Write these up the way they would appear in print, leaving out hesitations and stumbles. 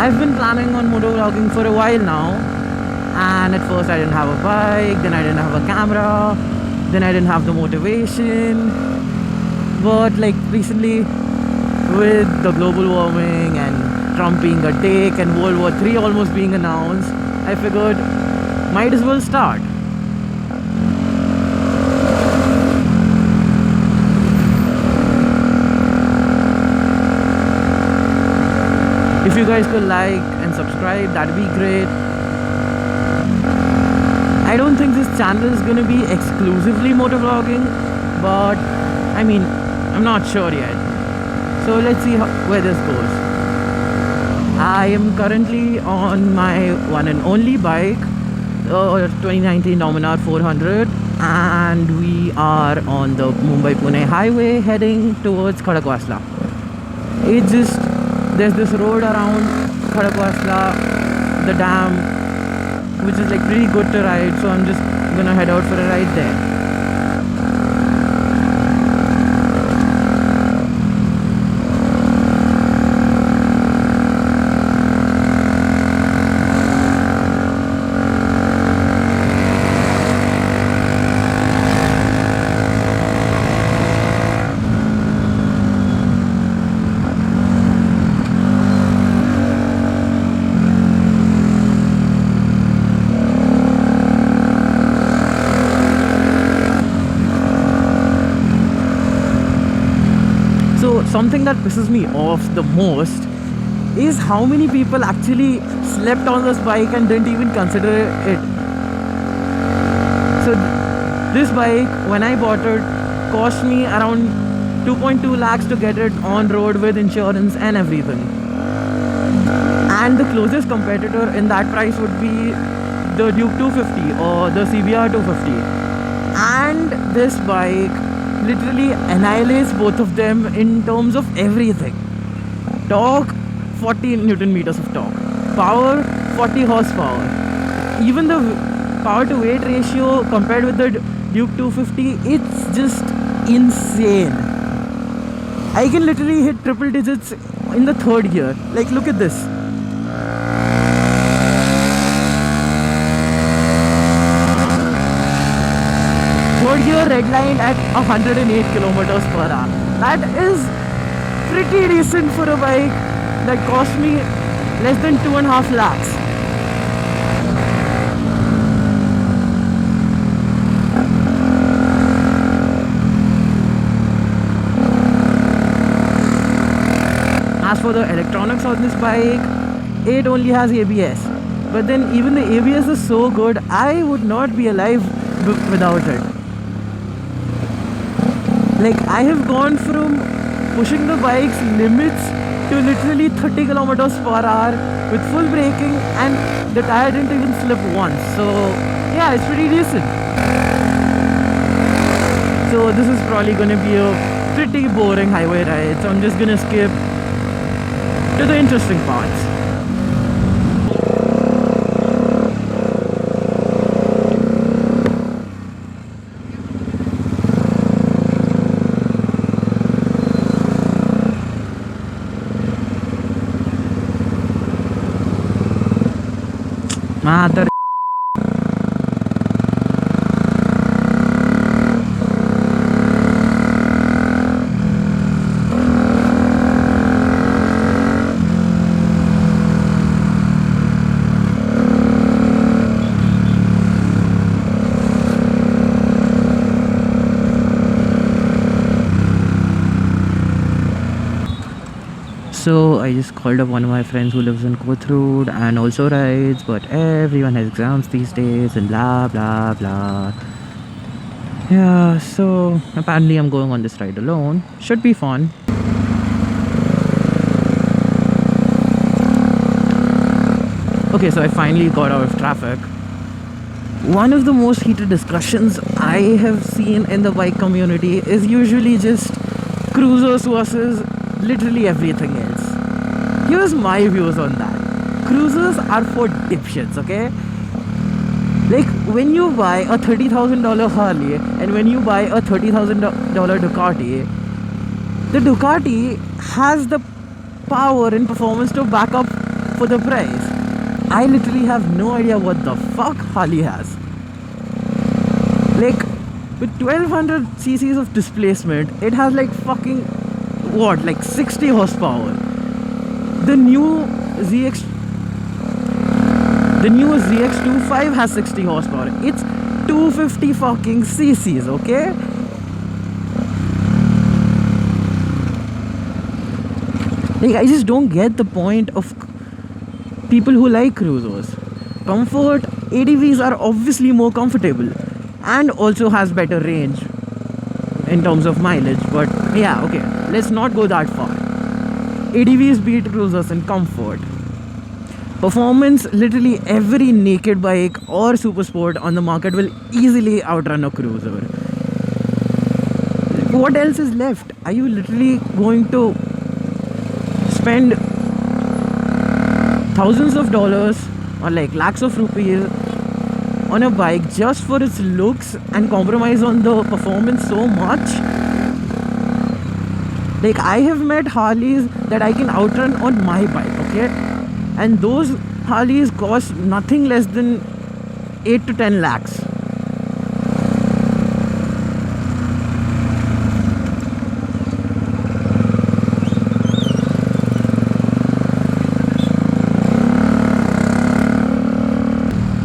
I've been planning on motovlogging for a while now, and at first I didn't have a bike, then I didn't have a camera, then I didn't have the motivation. But like recently, with the global warming and Trump being a dick and World War III almost being announced, I figured might as well start. If you guys could like and subscribe, that'd be great. I don't think this channel is gonna be exclusively motovlogging, but I mean, I'm not sure yet. So let's see where this goes. I am currently on my one and only bike, 2019 Dominar 400, and we are on the Mumbai Pune Highway heading towards Khadakwasla. It's just, there's this road around Khadakwasla, the dam, which is like pretty good to ride, so I'm just gonna head out for a ride there. So something that pisses me off the most is how many people actually slept on this bike and didn't even consider it. So this bike, when I bought it, cost me around 2.2 lakhs to get it on road with insurance and everything. And the closest competitor in that price would be the Duke 250 or the CBR 250. And this bike literally annihilates both of them in terms of everything. Torque, 40 Newton meters of torque. Power, 40 horsepower. Even the power to weight ratio compared with the Duke 250, it's just insane. I can literally hit triple digits in the third gear. Like, look at this. Third gear redlined at 108 kilometers per hour. That is pretty decent for a bike that cost me less than 2.5 lakhs. As for the electronics on this bike, it only has ABS. But then even the ABS is so good, I would not be alive without it. Like, I have gone from pushing the bike's limits to literally 30 kilometers per hour with full braking, and the tire didn't even slip once. So yeah, it's pretty decent. So this is probably going to be a pretty boring highway ride, so I'm just going to skip to the interesting parts. Mother. So I just called up one of my friends who lives in Kothrood and also rides, but everyone has exams these days and blah blah blah. Yeah, so apparently I'm going on this ride alone. Should be fun. Okay, so I finally got out of traffic. One of the most heated discussions I have seen in the bike community is usually just cruisers versus literally everything else. Here's my views on that. Cruisers are for dipshits, okay? Like, when you buy a $30,000 Harley and when you buy a $30,000 Ducati, the Ducati has the power and performance to back up for the price. I literally have no idea what the fuck Harley has. Like, with 1200 cc's of displacement, it has like fucking, what, like 60 horsepower. The new ZX25 has 60 horsepower. It's 250 fucking cc's, okay? Like, I just don't get the point of people who like cruisers. Comfort, ADVs are obviously more comfortable and also has better range in terms of mileage. But yeah, okay, let's not go that far. ADVs beat cruisers in comfort. Performance, literally every naked bike or super sport on the market will easily outrun a cruiser. What else is left? Are you literally going to spend thousands of dollars or like lakhs of rupees on a bike just for its looks and compromise on the performance so much? Like, I have met Harleys that I can outrun on my bike, okay? And those Harleys cost nothing less than 8 to 10 lakhs.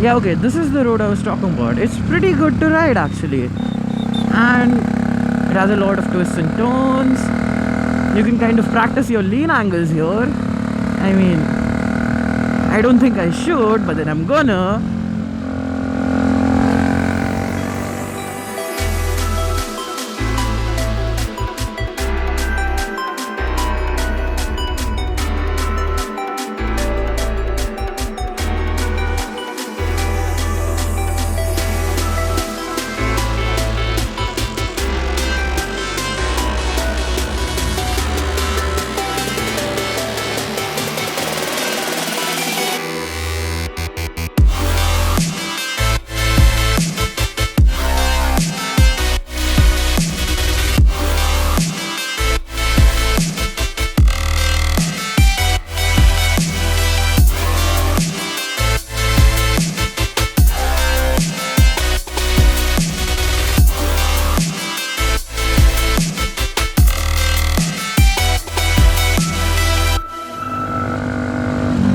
Yeah, okay, this is the road I was talking about. It's pretty good to ride actually. And it has a lot of twists and turns. You can kind of practice your lean angles here. I mean, I don't think I should, but then I'm gonna.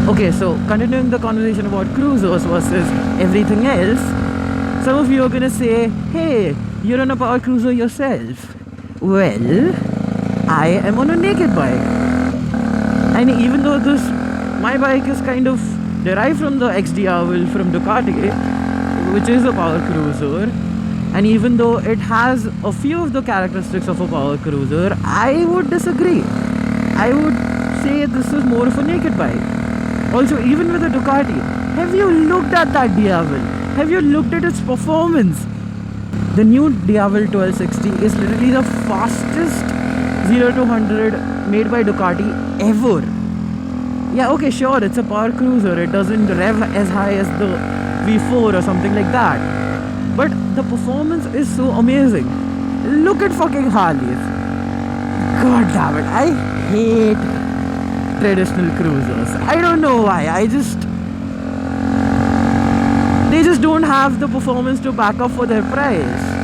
Okay, so continuing the conversation about cruisers versus everything else, some of you are gonna say, hey, you're on a power cruiser yourself. Well, I am on a naked bike. And even though my bike is kind of derived from the XDR from Ducati, which is a power cruiser, and even though it has a few of the characteristics of a power cruiser, I would disagree. I would say this is more of a naked bike. Also, even with a Ducati, have you looked at that Diavel? Have you looked at its performance? The new Diavel 1260 is literally the fastest 0 to 100 made by Ducati ever. Yeah, okay, sure, it's a power cruiser. It doesn't rev as high as the V4 or something like that. But the performance is so amazing. Look at fucking Harleys. God damn it, I hate traditional cruisers. I don't know why. They just don't have the performance to back up for their price.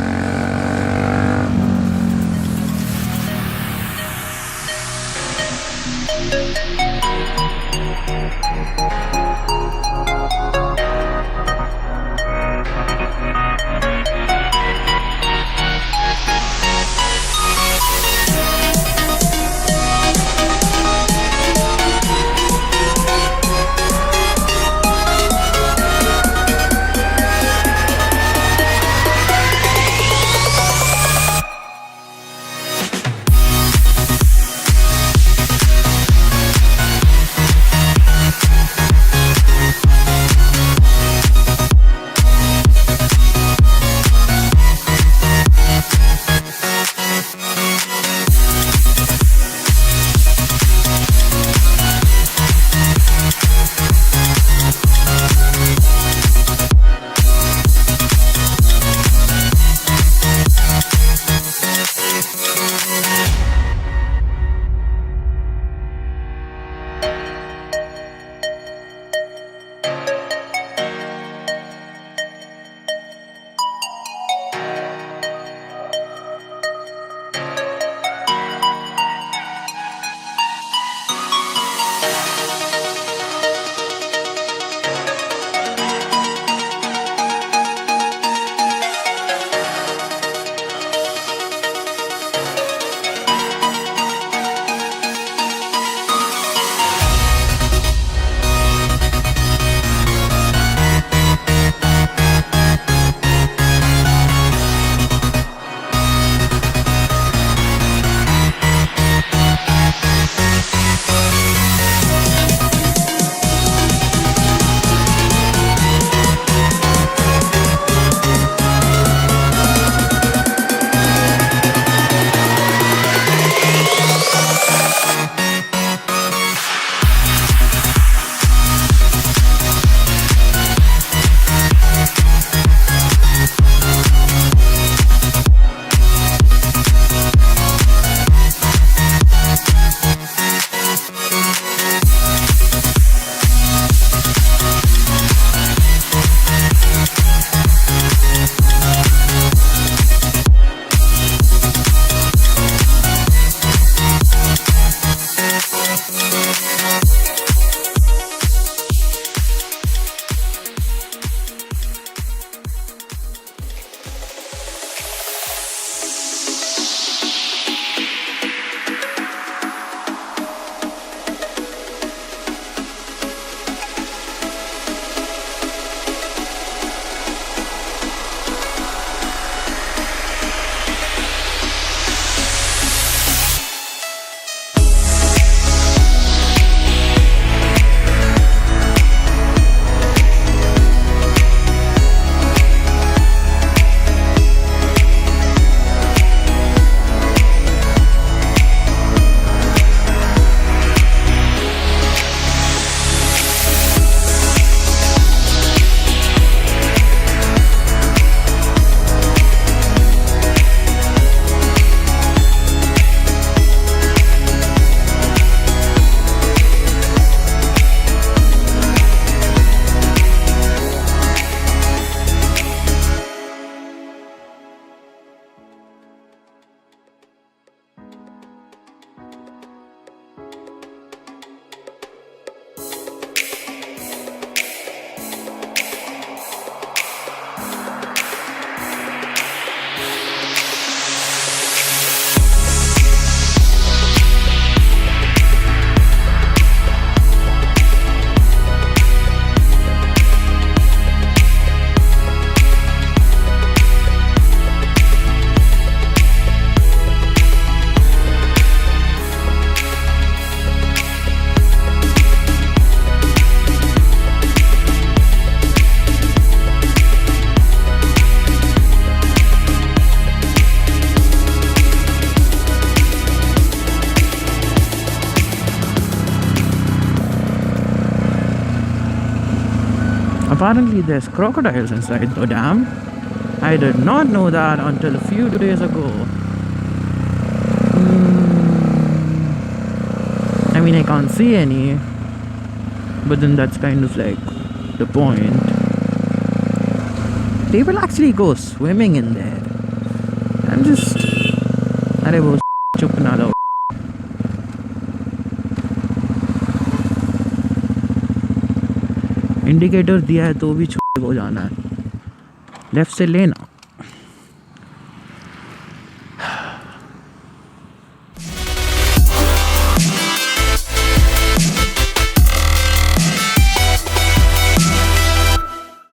Apparently there's crocodiles inside the dam. I did not know that until a few days ago. I mean, I can't see any, but then that's kind of like the point. People actually go swimming in there. I'm just... अरे वो चुप ना लो. Indicator दिया है तो भी छुप हो जाना है. लेफ्ट से लेना.